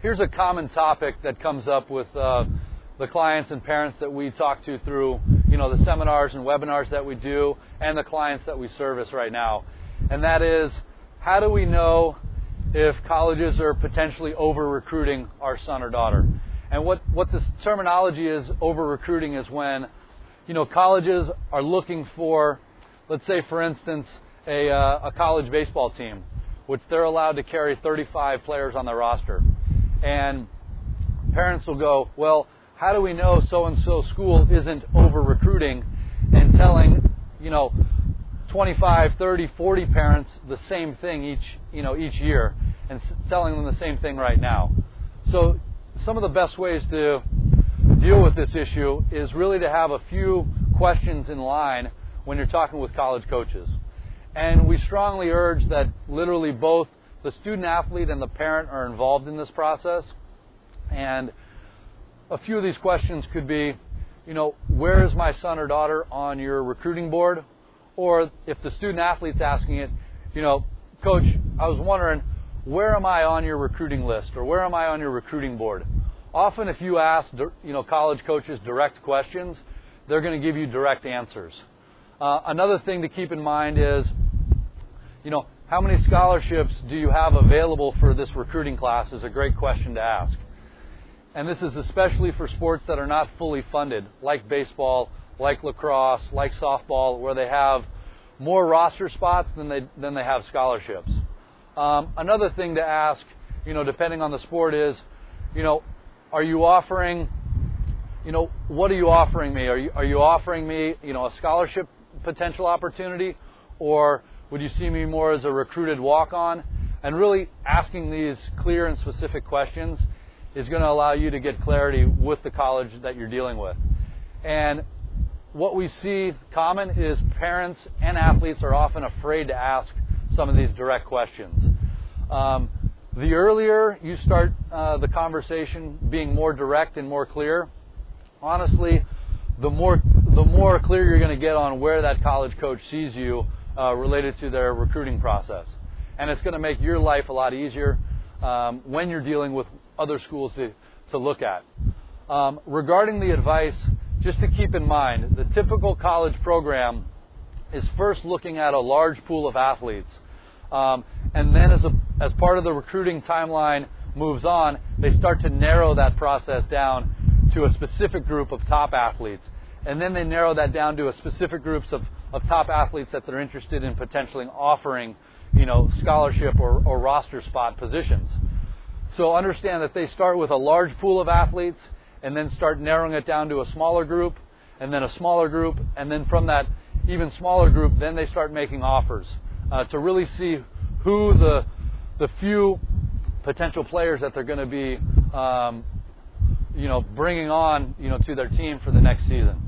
here's a common topic that comes up with the clients and parents that we talk to through, the seminars and webinars that we do, and the clients that we service right now. And that is, how do we know if colleges are potentially over-recruiting our son or daughter? And what this terminology is, over-recruiting, is when, colleges are looking for, let's say, for instance, a college baseball team, which they're allowed to carry 35 players on their roster. And parents will go, well, how do we know so-and-so school isn't over-recruiting and telling, 25, 30, 40 parents the same thing each year, and telling them the same thing right now? So some of the best ways to deal with this issue is really to have a few questions in line when you're talking with college coaches. And we strongly urge that literally both the student athlete and the parent are involved in this process. And a few of these questions could be, where is my son or daughter on your recruiting board? Or if the student athlete's asking it, Coach, I was wondering, where am I on your recruiting list, or where am I on your recruiting board? Often if you ask, college coaches direct questions, they're going to give you direct answers. Another thing to keep in mind is, how many scholarships do you have available for this recruiting class is a great question to ask. And this is especially for sports that are not fully funded, like baseball, like lacrosse, like softball, where they have more roster spots than they have scholarships. Another thing to ask, depending on the sport is, are you offering, what are you offering me? Are you offering me, a scholarship potential opportunity, or would you see me more as a recruited walk-on? And really asking these clear and specific questions is going to allow you to get clarity with the college that you're dealing with. And what we see common is parents and athletes are often afraid to ask some of these direct questions. The earlier you start the conversation being more direct and more clear, honestly, the more clear you're going to get on where that college coach sees you related to their recruiting process. And it's going to make your life a lot easier when you're dealing with other schools to look at. Regarding the advice, just to keep in mind, the typical college program is first looking at a large pool of athletes. And then as part of the recruiting timeline moves on, they start to narrow that process down to a specific group of top athletes. And then they narrow that down to a specific groups of top athletes that they're interested in potentially offering, scholarship or roster spot positions. So understand that they start with a large pool of athletes and then start narrowing it down to a smaller group, and then a smaller group, and then from that even smaller group, then they start making offers to really see who the few potential players that they're going to be bringing on to their team for the next season.